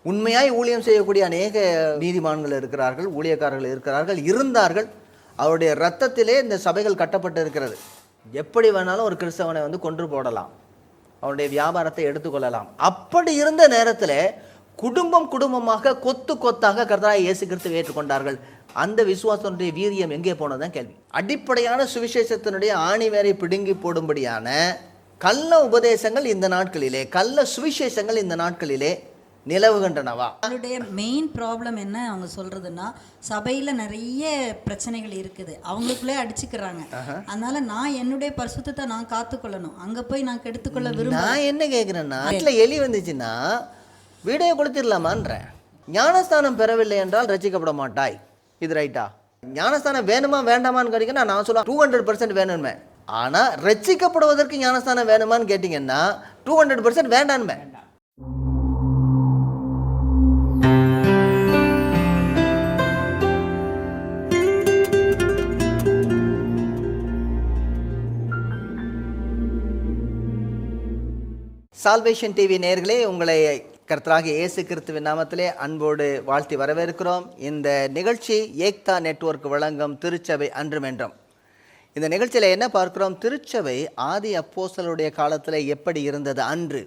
உண்மையாய் ஊழியம் செய்யக்கூடிய அநேக நீதிமான்கள் இருக்கிறார்கள், ஊழியக்காரர்கள் இருக்கிறார்கள், இருந்தார்கள். அவருடைய இரத்தத்திலே இந்த சபைகள் கட்டப்பட்டு இருக்கிறது. எப்படி வேணாலும் ஒரு கிறிஸ்தவனை வந்து கொன்று போடலாம், அவனுடைய வியாபாரத்தை எடுத்துக்கொள்ளலாம். அப்படி இருந்த நேரத்தில் குடும்பம் குடும்பமாக கொத்து கொத்தாக கர்த்தராகிய இயேசு கிறிஸ்துவை ஏற்றுக்கொண்டார்கள். அந்த விசுவாசத்தினுடைய வீரியம் எங்கே போனதுதான் கேள்வி. அடிப்படையான சுவிசேஷத்தினுடைய ஆணிவேரை பிடுங்கி போடும்படியான கள்ள உபதேசங்கள் இந்த நாட்களிலே, கள்ள சுவிசேஷங்கள் இந்த நாட்களிலே நிலவுகின்றனவா? அவருடைய மெயின் ப்ராப்ளம் என்ன அவங்க சொல்றதுன்னா, சபையில நிறைய பிரச்சனைகள் இருக்குது, அவங்களுக்குள்ளே அடிச்சுக்கிறாங்க. அதனால நான் என்னுடைய பரிசுத்தத்தை நான் காத்துக்கொள்ளணும், அங்க போய் நான் கெடுத்துக்கொள்ள விரும்ப. நான் என்ன கேட்குறேன்னா, வீட்டில் எலி வந்துச்சுன்னா வீடியோ கொடுத்துடலாமான்றேன். ஞானஸ்தானம் பெறவில்லை என்றால் ரசிக்கப்பட மாட்டாய், இது ரைட்டா? ஞானஸ்தானம் வேணுமா வேண்டாமான்னு கேட்டீங்கன்னா நான் சொல்லுவேன் 200% வேணுமே. ஆனால் ரசிக்கப்படுவதற்கு ஞானஸ்தானம் வேணுமான்னு கேட்டிங்கன்னா 200% வேண்டான்மே. சால்வேஷன் டிவி நேயர்களே, உங்களை கர்த்தராகிய இயேசு கிறிஸ்துவின் நாமத்திலே அன்போடு வாழ்த்தி வரவேற்கிறோம். இந்த நிகழ்ச்சி ஏக்தா நெட்வொர்க் வழங்கும் திருச்சபை அன்றும் என்றும். இந்த நிகழ்ச்சியில் என்ன பார்க்கிறோம்? திருச்சபை ஆதி அப்போஸ்தலருடைய காலத்தில் எப்படி இருந்தது அன்று,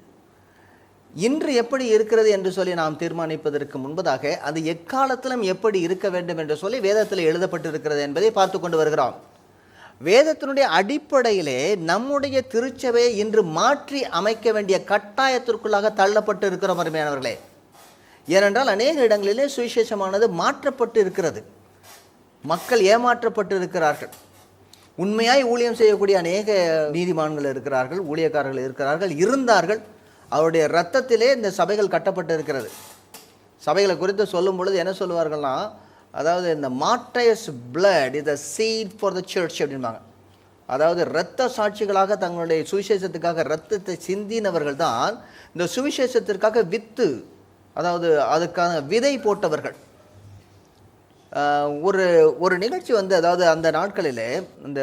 இன்று எப்படி இருக்கிறது என்று சொல்லி நாம் தீர்மானிப்பதற்கு முன்பதாக அது எக்காலத்திலும் எப்படி இருக்க வேண்டும் என்று சொல்லி வேதத்தில் எழுதப்பட்டிருக்கிறது என்பதை பார்த்து கொண்டு வருகிறோம். வேதத்தினுடைய அடிப்படையிலே நம்முடைய திருச்சபையை இன்று மாற்றி அமைக்க வேண்டிய கட்டாயத்திற்குள்ளாக தள்ளப்பட்டு இருக்கிறோம் அருமையானவர்களே. ஏனென்றால் அநேக இடங்களிலே சுவிசேஷமானது மாற்றப்பட்டு இருக்கிறது, மக்கள் ஏமாற்றப்பட்டு இருக்கிறார்கள். உண்மையாய் ஊழியம் செய்யக்கூடிய அநேக நீதிமான்கள் இருக்கிறார்கள், ஊழியக்காரர்கள் இருக்கிறார்கள், இருந்தார்கள். அவருடைய இரத்தத்திலே இந்த சபைகள் கட்டப்பட்டு இருக்கிறது. சபைகளை குறித்து சொல்லும் பொழுது என்ன சொல்லுவார்கள்னா, அதாவது இந்த martyrs blood is the seed for the church அப்படின்பாங்க. அதாவது இரத்த சாட்சிகளாக தங்களுடைய சுவிசேஷத்துக்காக இரத்தத்தை சிந்தினவர்கள் தான் இந்த சுவிசேஷத்திற்காக வித்து, அதாவது அதுக்கான விதை போட்டவர்கள். ஒரு நிகழ்ச்சி வந்து, அதாவது அந்த நாட்களில் இந்த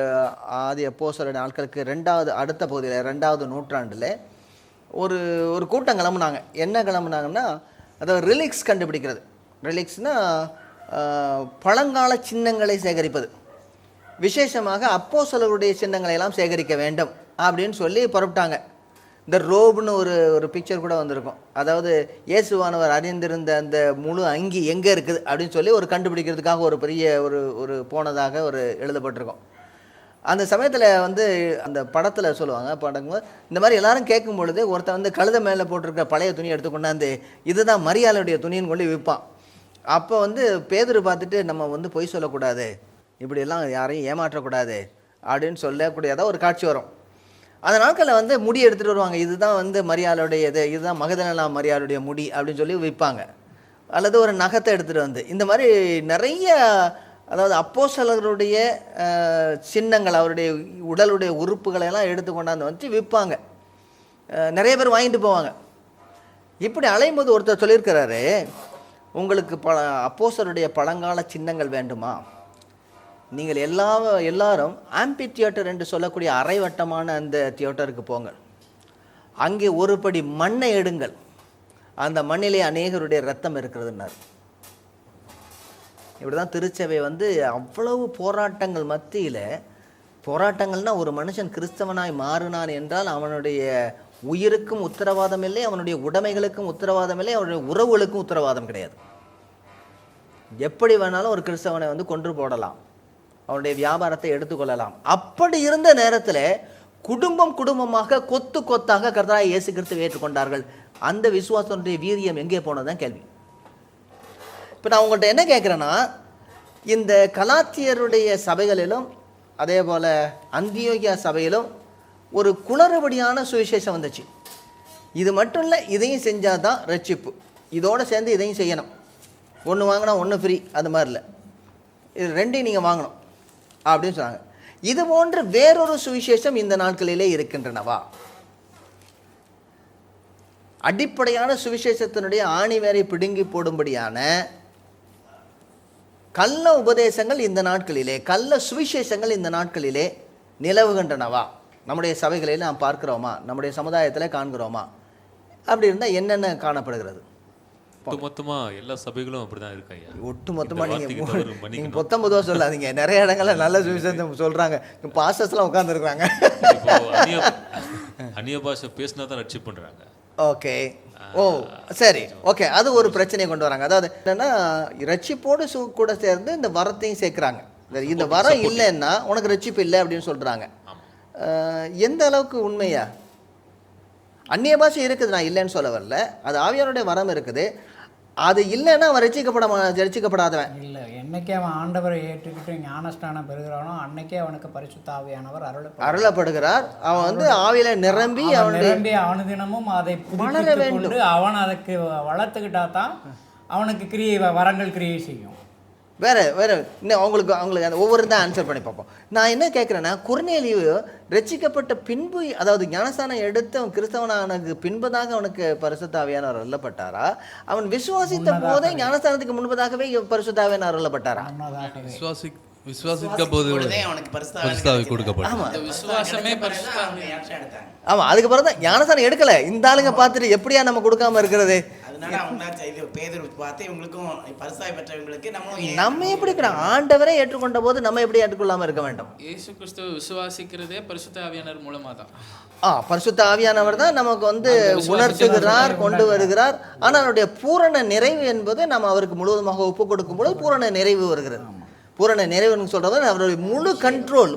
ஆதி அப்போஸ்தலர் நாட்களுக்கு அடுத்த பகுதியில் 2வது நூற்றாண்டில் ஒரு கூட்டம் கிளம்புனாங்க. என்ன கிளம்புனாங்கன்னா, அதாவது ரிலிக்ஸ் கண்டுபிடிக்கிறது. ரிலிக்ஸ்னால் பழங்கால சின்னங்களை சேகரிப்பது. விசேஷமாக அப்போஸ்தலருடைய சின்னங்களை எல்லாம் சேகரிக்க வேண்டும் அப்படின்னு சொல்லி புறப்பட்டாங்க. இந்த ரோப்னு ஒரு பிக்சர் கூட வந்திருக்கும். அதாவது இயேசுவானவர் அறிந்திருந்த அந்த முழு அங்கி எங்கே இருக்குது அப்படின்னு சொல்லி கண்டுபிடிக்கிறதுக்காக ஒரு பெரிய ஒரு போனதாக எழுதப்பட்டிருக்கும். அந்த சமயத்தில் வந்து அந்த படத்தில் சொல்லுவாங்க, படங்கும்போது இந்த மாதிரி எல்லாரும் கேட்கும் பொழுது ஒருத்தன் வந்து கழுத மேலே போட்டிருக்க பழைய துணி எடுத்து கொண்டாந்து இதுதான் மரியாளுடைய துணின்னு கொண்டு விற்பான். அப்போ வந்து பேதுரு பார்த்துட்டு, நம்ம வந்து பொய் சொல்லக்கூடாது, இப்படியெல்லாம் யாரையும் ஏமாற்றக்கூடாது அப்படின்னு சொல்லக்கூடியதாக ஒரு காட்சி வரும். அந்த நாட்களில் வந்து முடி எடுத்துகிட்டு வருவாங்க, இதுதான் வந்து மரியாளுடைய இதுதான் மகதலேனா மரியாளுடைய முடி அப்படின்னு சொல்லி விற்பாங்க. அல்லது ஒரு நகத்தை எடுத்துகிட்டு வந்து இந்த மாதிரி நிறைய, அதாவது அப்போஸ்தலருடைய சின்னங்கள், அவருடைய உடலுடைய உறுப்புகளை எல்லாம் எடுத்து கொண்டாந்து வந்து விற்பாங்க. நிறைய பேர் வாங்கிட்டு போவாங்க. இப்படி அலையும்போது ஒருத்தர் சொல்லியிருக்கிறாரு, உங்களுக்கு அப்போஸ்தலருடைய பழங்கால சின்னங்கள் வேண்டுமா? நீங்கள் எல்லாரும் ஆம்பி தியேட்டர் என்று சொல்லக்கூடிய அரைவட்டமான அந்த தியேட்டருக்கு போங்க, அங்கே ஒரு படி மண்ணை எடுங்கள், அந்த மண்ணிலே அநேகருடைய ரத்தம் இருக்கிறதுன்னார். இப்படி தான் திருச்சபை வந்து அவ்வளவு போராட்டங்கள் மத்தியில், போராட்டங்கள்னால் ஒரு மனுஷன் கிறிஸ்தவனாய் மாறினான் என்றால் அவனுடைய உயிருக்கும் உத்தரவாதம் இல்லை, அவனுடைய உடைமைகளுக்கும் உத்தரவாதம் இல்லை, அவனுடைய உறவுகளுக்கும் உத்தரவாதம் கிடையாது. எப்படி வேணாலும் ஒரு கிறிஸ்தவனை வந்து கொன்று போடலாம், அவனுடைய வியாபாரத்தை எடுத்துக்கொள்ளலாம். அப்படி இருந்த நேரத்தில் குடும்பம் குடும்பமாக கொத்து கொத்தாக கர்த்தராகிய இயேசு கிறிஸ்துவை ஏற்றுக்கொண்டார்கள். அந்த விசுவாசத்தினுடைய வீரியம் எங்கே போனதுதான் கேள்வி. இப்போ நான் உங்கள்கிட்ட என்ன கேட்குறேன்னா, இந்த கலாத்தியருடைய சபைகளிலும் அதே போல் அந்தியோகியா சபையிலும் ஒரு குளறுபடியான சுவிசேஷம் வந்துச்சு. இது மட்டும் இல்லை, இதையும் செஞ்சால் தான் ரட்சிப்பு, இதோடு சேர்ந்து இதையும் செய்யணும், ஒன்று வாங்கினா ஒன்று ஃப்ரீ, அது மாதிரி இல்லை, இது ரெண்டையும் நீங்கள் வாங்கணும் அப்படின்னு சொன்னாங்க. இது போன்று வேறொரு சுவிசேஷம் இந்த நாட்களிலே இருக்கின்றனவா? அடிப்படையான சுவிசேஷத்தினுடைய ஆணிவேரை பிடுங்கி போடும்படியான கள்ள உபதேசங்கள் இந்த நாட்களிலே, கள்ள சுவிசேஷங்கள் இந்த நாட்களிலே நிலவுகின்றனவா? நம்முடைய சபைகளில் நாம் பார்க்கிறோமா? நம்முடைய சமுதாயத்தில் காண்கிறோமா? அப்படி இருந்தால் என்னென்ன காணப்படுகிறது? ஒட்டுமொத்தமா எல்லா சபைகளும் அப்படிதான் இருக்காங்க. ஒட்டு மொத்தமாக இந்த வார்த்தைக்கு தவறு நீங்கள் மன்னிக்கணும். 19 சொல்லாதீங்க. நிறைய இடங்கள்ல நல்ல சுவிசேஷம் சொல்கிறாங்க. பாஸ்டர்ஸ்லாம் உட்காந்துருக்குறாங்க. இப்போ அந்நிய பாஷை பேசினா தான் ரட்சிப் பண்றாங்க. ஓகே, ஓ சரி, ஓகே, அது ஒரு பிரச்சனையை கொண்டு வராங்க. அதாவது என்னன்னா ரட்சிப்போடு கூட சேர்ந்து இந்த வரத்தையும் சேர்க்குறாங்க. இந்த வரம் இல்லைன்னா உனக்கு ரட்சிப்பு இல்லை அப்படின்னு சொல்கிறாங்க. எந்த அளவுக்கு உண்மையா? அந்நிய பாஷை இருக்குது, நான் இல்லைன்னு சொல்ல வரல. அது ஆவியானுடைய வரம் இருக்குது. அது இல்லைன்னா அவன் ரட்சிக்கப்படாதவன் இல்லை. என்னைக்கே அவன் ஆண்டவரை ஏற்றுக்கிட்டு ஞானஸ்நானம் பெறுகிறானோ அன்னைக்கே அவனுக்கு பரிசுத்த ஆவியானவர் அருளப்படுகிறார். அவன் வந்து ஆவியில நிரம்பி அனுதினமும் அதை புதுப்பித்துக் கொண்டு அவன் அதுக்கு வளர்த்துக்கிட்டா தான் அவனுக்கு வரங்கள் கிரியை செய்யும். வேற இன்னும் அவங்களுக்கு அந்த ஒவ்வொரு தான் ஆன்சர் பண்ணி பார்ப்போம். நான் என்ன கேட்குறேன்னா, குர்நேலியு ரட்சிக்கப்பட்ட பின்பு, அதாவது ஞானஸ்தானம் எடுத்து அவன் கிறிஸ்தவனானதுக்கு பின்பதாக அவனுக்கு பரிசுத்த ஆவியானவர் அருளப்பட்டாரா? அவன் விசுவாசித்த போதே ஞானஸ்தானத்துக்கு முன்பதாகவே பரிசுத்த ஆவியானவர் அருளப்பட்டாரா? விசுவாசித்த போது அவனுக்கு பரிசுத்த ஆவி கொடுக்கப்பட்டது. விசுவாசமே பரிசுத்த ஆமா, அதுக்கப்புறம் தான் ஞானஸ்தானம் எடுக்கல. இந்த ஆளுங்க பார்த்துட்டு எப்படியா நம்ம கொடுக்காம இருக்கிறது? நம்ம எப்படி ஆண்டவரை ஏற்றுக்கொண்ட போது நம்ம எப்படி ஏற்றுக்கொள்ளாம இருக்க வேண்டும்? இயேசு கிறிஸ்துவை விசுவாசிக்கிறதே பரிசுத்த ஆவியானவர் மூலமா தான். பரிசுத்த ஆவியானவர் தான் நமக்கு வந்து உணர்த்துகிறார், கொண்டு வருகிறார். ஆனால் அவருடைய பூரண நிறைவு என்பது நம்ம அவருக்கு முழுவதுமாக ஒப்பு கொடுக்கும் பொழுது பூரண நிறைவு வருகிறது. பூரண நிறைவுன்னு சொல்றது அவருடைய முழு கண்ட்ரோல்,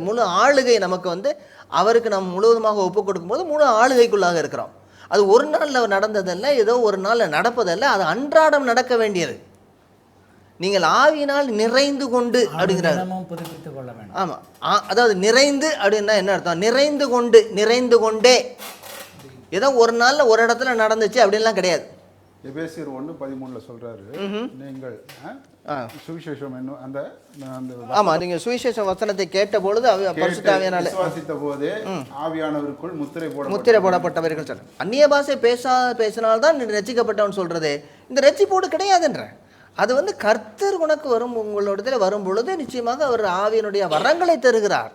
முழு ஆளுகை நமக்கு வந்து அவருக்கு நம்ம முழுவதுமாக ஒப்பு கொடுக்கும்போது முழு ஆளுகைக்குள்ளாக இருக்கிறோம். அது ஒரு நாளில் நடந்ததல்ல, ஏதோ ஒரு நாளில் நடப்பதல்ல, அது அன்றாடம் நடக்க வேண்டியது. நீங்கள் ஆவியினால் நிறைந்து கொண்டு அப்படிங்கிறார். ஆமாம், அதாவது நிறைந்து அப்படின்னா என்ன அர்த்தம்? நிறைந்து கொண்டே. ஏதோ ஒரு நாளில் ஒரு இடத்துல நடந்துச்சு அப்படின்லாம் கிடையாது. எபேசியர் 1:13 சொல்றாரு, நீங்கள் சுவிசேஷம் அந்த ஆமா, நீங்க சுவிசேஷ வசனத்தை கேட்ட பொழுது பரிசுத்த ஆவியானவரால் விசுவாசித்த போதே ஆவியானவருக்குள் முத்திரை போடப்பட்டவர்கள் சொல்ற. அந்நிய பாஷை பேசினால்தான் ரட்சிக்கப்பட்டவன் சொல்றது இந்த ரட்சிப்போடு கிடையாதுன்ற. அது வந்து கர்த்தர் உனக்கு உங்களோடத்துல வரும் பொழுது நிச்சயமாக அவர் ஆவியினுடைய வரங்களை தருகிறார்.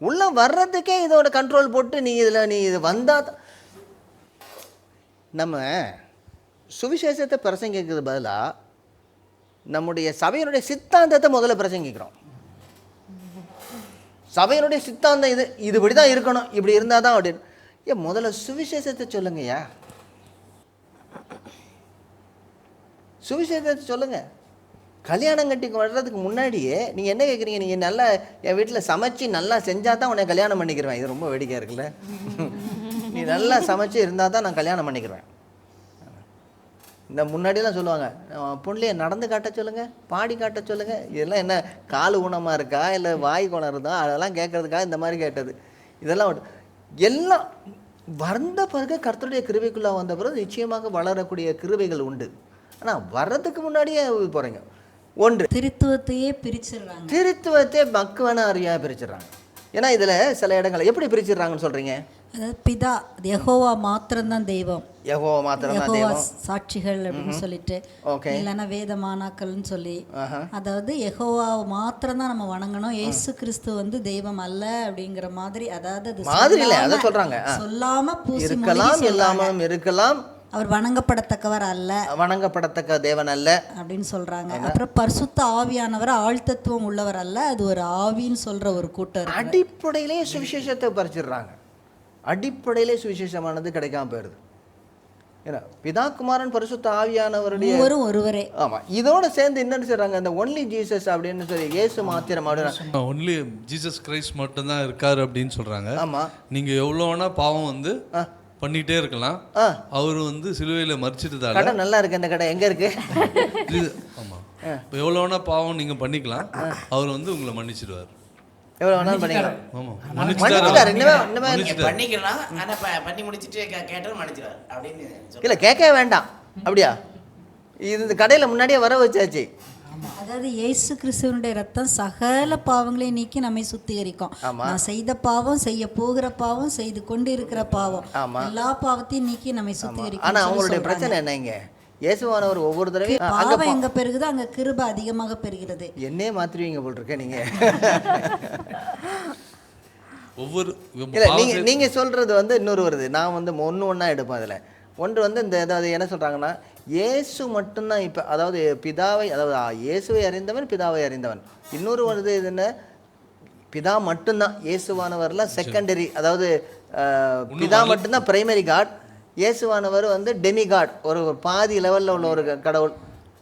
உள்ள வர்றதுக்கே இதோட கண்ட்ரோல் போட்டு நீ இது வந்தா நம்ம சுவிசேஷத்தை பிரசங்கிக்கிறது பதிலாக நம்முடைய சபையினுடைய சித்தாந்தத்தை முதல்ல பிரசங்கிக்கிறோம். சபையினுடைய சித்தாந்தம் இது இப்படி தான் இருக்கணும், இப்படி இருந்தால் தான் அப்படின்னு. முதல்ல சுவிசேஷத்தை சொல்லுங்கய்யா, சுவிசேஷத்தை சொல்லுங்க. கல்யாணம் கட்டி வர்றதுக்கு முன்னாடியே நீங்கள் என்ன கேட்குறீங்க? நீங்கள் நல்லா என் வீட்டில் சமைச்சு நல்லா செஞ்சால் தான் உன்னை கல்யாணம் பண்ணிக்கிறேன். இது ரொம்ப வேடிக்கையாக இருக்குல்ல. நீ நல்லா சமைச்சு இருந்தால் தான் நான் கல்யாணம் பண்ணிக்கிறேன். இந்த முன்னாடியெல்லாம் சொல்லுவாங்க, பொண்ணுலையே நடந்து காட்ட சொல்லுங்கள், பாடி காட்ட சொல்லுங்கள். இதெல்லாம் என்ன கால் ஊனமாக இருக்கா இல்லை வாய் குணம் இருந்தா அதெல்லாம் கேட்கறதுக்காக இந்த மாதிரி கேட்டது. இதெல்லாம் எல்லாம் வந்த பிறகு கர்த்தருடைய கிருபைக்குள்ளே வந்த பிறகு நிச்சயமாக வளரக்கூடிய கிருபைகள் உண்டு. ஆனால் வர்றதுக்கு முன்னாடியே போகிறீங்க. ஒன்று திருத்துவத்தையே மக்குவன அறியாக பிரிச்சிடுறாங்க. ஏன்னா இதில் சில இடங்கள் எப்படி பிரிச்சிடுறாங்கன்னு சொல்கிறீங்க? அதாவது பிதா யெகோவா மாத்திரம்தான் தெய்வம், யெகோவா மாத்திரம்தான் தெய்வம், சாட்சிகள் அப்படின்னு சொல்லிட்டு, இல்லைன்னா வேத மாணாக்கள்னு சொல்லி, அதாவது யெகோவா மாத்திரம்தான் நம்ம வணங்கணும், இயேசு கிறிஸ்து வந்து தெய்வம் அல்ல அப்படிங்கிற மாதிரி. அதாவது அது மாதிரி இல்லை, அதை சொல்றாங்க. சொல்லாம பூசி இருக்கலாம், இல்லாமல் இருக்கலாம், அவர் வணங்கப்படத்தக்கவர் அல்ல, வணங்கப்படத்தக்க தேவன் அல்ல அப்படின்னு சொல்றாங்க. அப்புறம் பரிசுத்த ஆவியானவர் ஆழ்த்தத்துவம் உள்ளவர் அல்ல, அது ஒரு ஆவின்னு சொல்ற ஒரு கூட்டம். அடிப்படையிலே சுவிசேஷத்தை பறிச்சிடுறாங்க. அடிப்படையிலே சுவிசேஷமானது கிடைக்காம போயிடுது. ஏன்னா பிதா குமாரன் பரிசுத்த ஆவியானவருடைய ஒருவரே. ஆமா, இதோட சேர்ந்து என்னன்னு சொல்றாங்க, இந்த ஒன்லி ஜீசஸ் அப்படின்னு சொல்லி இயேசு மாத்திரம் அப்படின்னா ஒன்லி ஜீசஸ் கிரைஸ்ட் மட்டும் தான் இருக்காரு அப்படின்னு சொல்றாங்க. ஆமா, நீங்க எவ்வளோனா பாவம் வந்து பண்ணிட்டே இருக்கலாம். அவரு வந்து சிலுவையில மரிச்சிட்டதால கடை நல்லா இருக்கு. இந்த கடை எங்க இருக்கு? ஆமா, எவ்வளோனா பாவம் நீங்க பண்ணிக்கலாம், அவர் வந்து உங்களை மன்னிச்சிடுவார். எவ்வளவு வேணாலும் பண்ணிக்கலாம். இல்ல கேட்க வேண்டாம் அப்படியா? இது கடையில முன்னாடியே வர வச்சாச்சு. அதாவது இயேசு கிறிஸ்துவனுடைய ரத்தம் சகல பாவங்களை நீக்கி நம்மை சுத்திகரிக்கும். நான் செய்த பாவம், செய்ய போகிற பாவம், செய்து கொண்டு இருக்கிற பாவம், எல்லா பாவத்தையும் நீக்கி நம்மை சுத்திகரிக்கும். ஆனா அவங்களுடைய பிரச்சனை என்னங்க? இயேசுவானவர் ஒவ்வொரு தடவையும் பாவம் எங்க பெருகுதோ அங்க கிருபை அதிகமாக பெறுகிறது. என்னே மாத்திருவீங்க போல் இருக்க நீங்க. ஒவ்வொரு நீங்க சொல்றது வந்து இன்னொரு வருது. நான் வந்து ஒண்ணா எடுப்பேன். அதுல ஒன்று வந்து இந்த அதாவது என்ன சொல்கிறாங்கன்னா, இயேசு மட்டும்தான் இப்போ அதாவது பிதாவை அதாவது இயேசுவை அறிந்தவன் பிதாவை அறிந்தவன். இன்னொரு வருது இது என்ன, பிதா மட்டும்தான், இயேசுவானவர்லாம் செகண்டரி, அதாவது பிதா மட்டும்தான் பிரைமரி காட், இயேசுவானவர் வந்து டெமிகாட், ஒரு பாதி லெவலில் உள்ள ஒரு கடவுள்.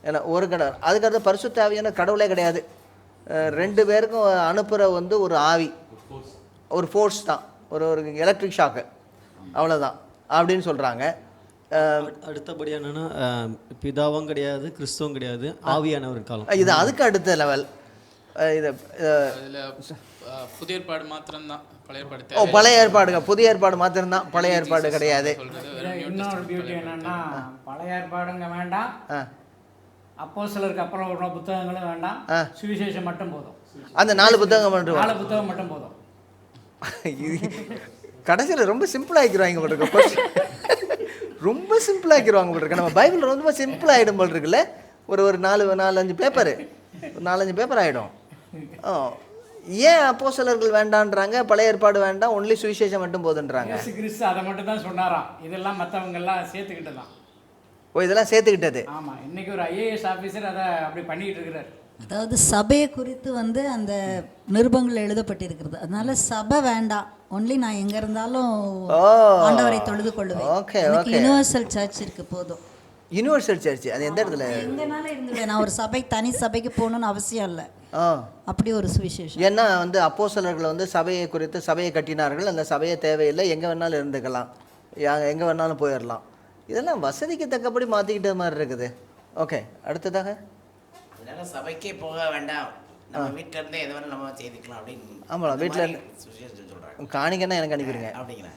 ஏன்னா ஒரு கடவுள், அதுக்கடுத்து பரிசுத்த ஆவியான கடவுளே கிடையாது. 2 பேருக்கும் அனுப்புகிற வந்து ஒரு ஆவி, ஒரு ஃபோர்ஸ் தான், ஒரு எலக்ட்ரிக் ஷாக்கு, அவ்வளோதான் அப்படின்னு சொல்கிறாங்க. அடுத்தபடியாக என்னென்னா பிதாவும் கிடையாது, கிறிஸ்துவும் கிடையாது, ஆவியானவர் காலம். இது அதுக்கு அடுத்த லெவல். இது அதில் புதிய ஏற்பாடு மாத்திரம்தான், பழைய ஏற்பாடு பழைய ஏற்பாடுங்க, புதிய ஏற்பாடு மாத்திரம்தான், பழைய ஏற்பாடு கிடையாது. இன்னொரு பியூட்டி என்னன்னா, பழைய ஏற்பாடுங்க வேண்டாம், அப்போஸ்தலருக்கு அப்புறம் உள்ள புத்தகங்களும் வேண்டாம், சுவிசேஷம் மட்டும் போதும். அந்த 4 புத்தகம் மட்டும் 4 புத்தகம் மட்டும் போதும். கடைசியில் ரொம்ப சிம்பிளாகிடுவாங்க போல் இருக்கு, ரொம்ப சிம்பிளாகிடுவாங்க போல் இருக்கு. நம்ம பைபிள் ரொம்ப சிம்பிளாகிடும் போல் இருக்குல்ல. ஒரு 4-5 பேப்பரு, 4-5 பேப்பர் ஆகிடும். ஏன் அப்போஸ்தலர்கள் வேண்டான்றாங்க, பழைய ஏற்பாடு வேண்டாம், ஒன்லி சுவிசேஷம் மட்டும் போதுன்றாங்க? கிறிஸ்து அதை மட்டும் தான் சொன்னாராம், இதெல்லாம் மற்றவங்க எல்லாம் சேர்த்துக்கிட்டு தான். ஓ, இதெல்லாம் சேர்த்துக்கிட்டது. ஆமாம், இன்னைக்கு ஒரு ஐஏஎஸ் ஆஃபீஸர் அதை அப்படி பண்ணிக்கிட்டு இருக்கிறார். அதாவது சபையை குறித்து வந்து அந்த நிருபங்கள் எழுதப்பட்டிருக்கிறது. அதனால சபை வேண்டாம், ஒன்லி நான் எங்க இருந்தாலும் ஆண்டவரை தொழுது கொள்ளுவேன். ஓகே, யுனிவர்சல் சர்ச் இருக்கு போதும். யுனிவர்சல் சர்ச் அது எந்த இடத்துல? எங்கனால இருந்துவேன், நான் ஒரு சபை தனி சபைக்கு போகணும்னு அவசியம் இல்லை. அப்படி ஒரு சுவிசேஷம். ஏன்னா வந்து அப்போஸ்தலர்கள் வந்து சபையை குறித்து சபையை கட்டினார்கள், அந்த சபையை தேவையில்லை, எங்கே வேணாலும் இருந்துக்கலாம், எங்கே வேணாலும் போயிடலாம். இதெல்லாம் வசதிக்கு தக்கபடி மாற்றிக்கிட்ட மாதிரி இருக்குது. ஓகே, அடுத்ததாக அதனால சபைக்கே போக வேண்டாம், நம்ம வீட்டில் இருந்தே எது வேணாலும் நம்ம செய்துக்கலாம் அப்படின்னு. ஆமாம், வீட்டில் இருந்து சொல்கிறாங்க. காணிக்கன்னா எனக்கு அனுப்பிடுங்க அப்படிங்கிறேன்.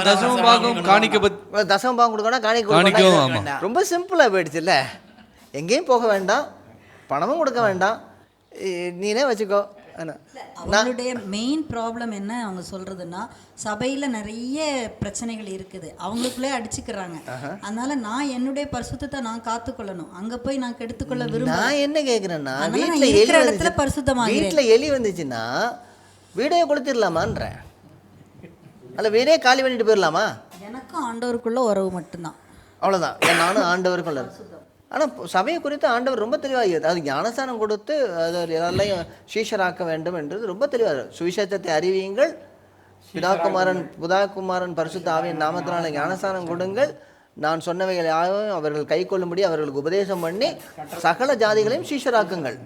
தசம பாகம் காணிக்க தசம பாகம் கொடுக்கணும், காணிக்க ரொம்ப சிம்பிளாக போயிடுச்சு இல்லை. எங்கேயும் போக வேண்டாம், பணமும் கொடுக்க வேண்டாம், நீனே வச்சுக்கோ. அவங்களுடைய மெயின் ப்ராப்ளம் என்ன அவங்க சொல்றதுன்னா, சபையில் நிறைய பிரச்சனைகள் இருக்குது, அவங்களுக்குள்ளே அடிச்சுக்கிறாங்க. அதனால நான் என்னுடைய பரிசுத்தத்தை நான் காத்துக்கொள்ளணும், அங்கே போய் நான் கெடுத்துக்கொள்ள விரும்புகிறேன். நான் என்ன கேட்குறேன்னா, வீட்டில் எலி வந்துச்சுன்னா வீடே கொளுத்திடலாமான்றேன், அல்ல வீடே காலி பண்ணிட்டு போயிடலாமா? எனக்கும் ஆண்டவருக்குள்ள உறவு மட்டும்தான், அவ்வளோதான். நானும் ஆண்டவருக்குள்ள. ஆனால் சபையை குறித்து ஆண்டவர் ரொம்ப தெளிவாக, அது ஞானஸ்தானம் கொடுத்து அது எல்லாரையும் சீஷராக்க வேண்டும் என்றது ரொம்ப தெளிவாக. சுவிசேஷத்தை அறிவியுங்கள், புதாகுமாரன் பரிசுத்த ஆவியின் நாமத்தினால ஞானஸ்தானம் கொடுங்கள், நான் சொன்னவைகள் யாரும் அவர்கள் கை கொள்ளும்படி அவர்களுக்கு உபதேசம் பண்ணி சகல ஜாதிகளையும் சீஷராக்குங்கள்.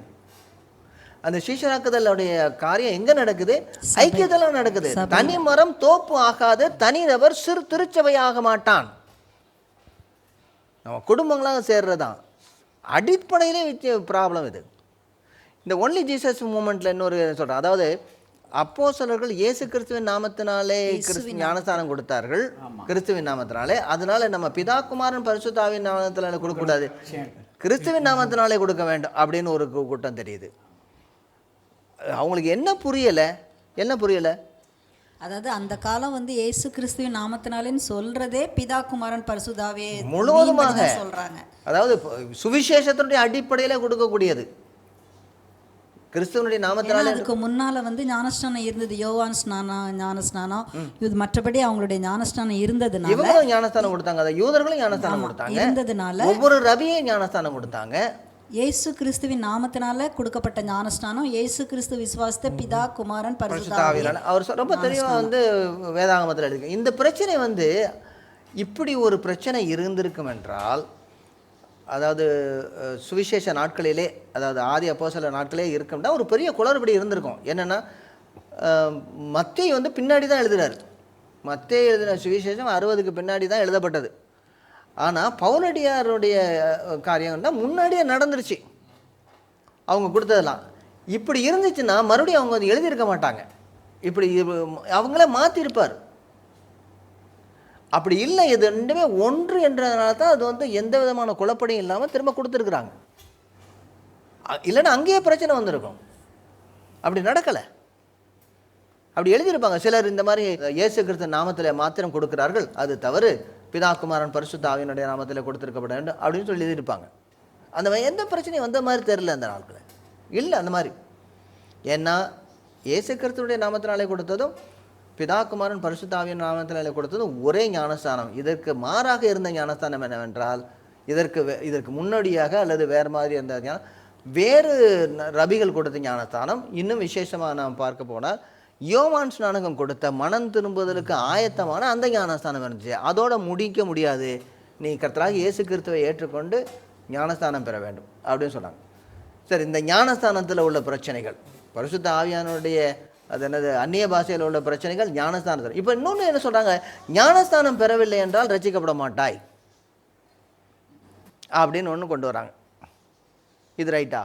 அந்த சீஷராக்குதலுடைய காரியம் எங்கே நடக்குது? ஐக்கியத்தில் நடக்குது. தனி மரம் தோப்பு ஆகாது, தனிநபர் சிறு திருச்சபை ஆக மாட்டான். நம்ம குடும்பங்களாக சேர்றதான் அடிப்படையிலே வச்ச ப்ராப்ளம் இது. இந்த ஒன்லி ஜீசஸ் மூமெண்ட்டில் இன்னொரு சொல்கிறேன், அதாவது அப்போஸ்தலர்கள் இயேசு கிறிஸ்துவின் நாமத்தினாலே ஞானஸ்தானம் கொடுத்தார்கள், கிறிஸ்துவின் நாமத்தினாலே. அதனால நம்ம பிதாகுமாரன் பரிசுத்த ஆவியின் நாமத்தினாலே கொடுக்கக்கூடாது, கிறிஸ்துவின் நாமத்தினாலே கொடுக்க வேண்டும் அப்படின்னு ஒரு கூட்டம் தெரியுது. அவங்களுக்கு என்ன புரியலை? அதாவது அந்த காலம் வந்து இயேசு கிறிஸ்துவின் நாமத்தினாலேன்னு சொல்றதே பிதா குமாரன் பரிசுத்தாவே முழுவதுமாக சொல்றாங்க. அதாவது சுவிசேஷத்தினுடைய அடிப்படையில கொடுக்கக்கூடியது கிறிஸ்துவனுடைய நாமத்தினாலே. அதுக்கு முன்னால வந்து ஞானஸ்நானம் இருந்தது, யோவான் ஞானஸ்நானம். இது மற்றபடி அவங்களுடைய ஞானஸ்நானம் இருந்ததுனால இவங்களும் ஞானஸ்தானம் கொடுத்தாங்க, அதை யூதர்களும் ஞானஸ்தானம் கொடுத்தாங்க, இருந்ததுனால ஒவ்வொரு ரவியும் ஞானஸ்தானம் கொடுத்தாங்க. இயேசு கிறிஸ்துவின் நாமத்தினால கொடுக்கப்பட்ட ஞானஸ்நானம், இயேசு கிறிஸ்து விசுவாசத்தை பிதா குமாரன் பரிசுத்த ஆவியானவர். அவர் ரொம்ப தெளிவாக வந்து வேதாகமத்தில் எழுதி. இந்த பிரச்சனை வந்து இப்படி ஒரு பிரச்சனை இருந்திருக்கும் என்றால், அதாவது சுவிசேஷ நாட்களிலே, அதாவது ஆதி அப்போஸ்தலர் நாட்களே இருக்கும்னா ஒரு பெரிய குளறுபடி இருந்திருக்கும். என்னென்னா, மத்தேயு வந்து பின்னாடி தான் எழுதுகிறார். மத்தேயு எழுதின சுவிசேஷம் 60க்கு பின்னாடி தான் எழுதப்பட்டது. ஆனால் பவுலடியாருடைய காரியம்னா முன்னாடியே நடந்துருச்சு அவங்க கொடுத்ததெல்லாம். இப்படி இருந்துச்சுன்னா மறுபடியும் அவங்க வந்து எழுதியிருக்க மாட்டாங்க, இப்படி அவங்களே மாற்றிருப்பார். அப்படி இல்லை, இது ரெண்டுமே ஒன்று என்றதுனால தான் அது வந்து எந்த விதமான குழப்படியும் இல்லாமல் திரும்ப கொடுத்துருக்குறாங்க. இல்லைன்னா அங்கேயே பிரச்சனை வந்திருக்கும். அப்படி நடக்கலை, அப்படி எழுதியிருப்பாங்க. சிலர் இந்த மாதிரி இயேசு கிறிஸ்து நாமத்தில் மாத்திரம் கொடுக்கிறார்கள், அது தவறு, பிதாகுமாரன் பரிசுத்த ஆவியினுடைய நாமத்தில் கொடுத்துருக்கப்பட வேண்டும் அப்படின்னு சொல்லி எழுதியிருப்பாங்க. அந்த மாதிரி எந்த பிரச்சனையும் வந்த மாதிரி தெரில அந்த நாட்களில், இல்லை அந்த மாதிரி. ஏன்னா இயேசு கிறிஸ்துடைய நாமத்தினாலே கொடுத்ததும் பிதாகுமாரன் பரிசுத்த ஆவியின் நாமத்தில் கொடுத்தது ஒரே ஞானஸ்தானம். இதற்கு மாறாக இருந்த ஞானஸ்தானம் என்னவென்றால், இதற்கு முன்னோடியாக அல்லது வேறு மாதிரி இருந்த ஞானம், வேறு ரபிகள் கொடுத்த ஞானஸ்தானம். இன்னும் விசேஷமாக நாம் பார்க்க போனால் யோவான் ஸ்நானகம் கொடுத்த மனம் திரும்புவதற்கு ஆயத்தமான அந்த ஞானஸ்தானம் இருந்துச்சு. அதோட முடிக்க முடியாது, நீ கர்த்தராக இயேசு கிறிஸ்துவை ஏற்றுக்கொண்டு ஞானஸ்தானம் பெற வேண்டும் அப்படின்னு சொன்னாங்க. சரி, இந்த ஞானஸ்தானத்தில் உள்ள பிரச்சனைகள், பரிசுத்த ஆவியானுடைய அது என்னது அந்நிய பாஷையில் உள்ள பிரச்சனைகள் ஞானஸ்தானத்தில். இப்போ இன்னொன்று என்ன சொல்கிறாங்க, ஞானஸ்தானம் பெறவில்லை என்றால் ரட்சிக்கப்பட மாட்டாய் அப்படின்னு ஒன்று கொண்டு வராங்க. இது ரைட்டா?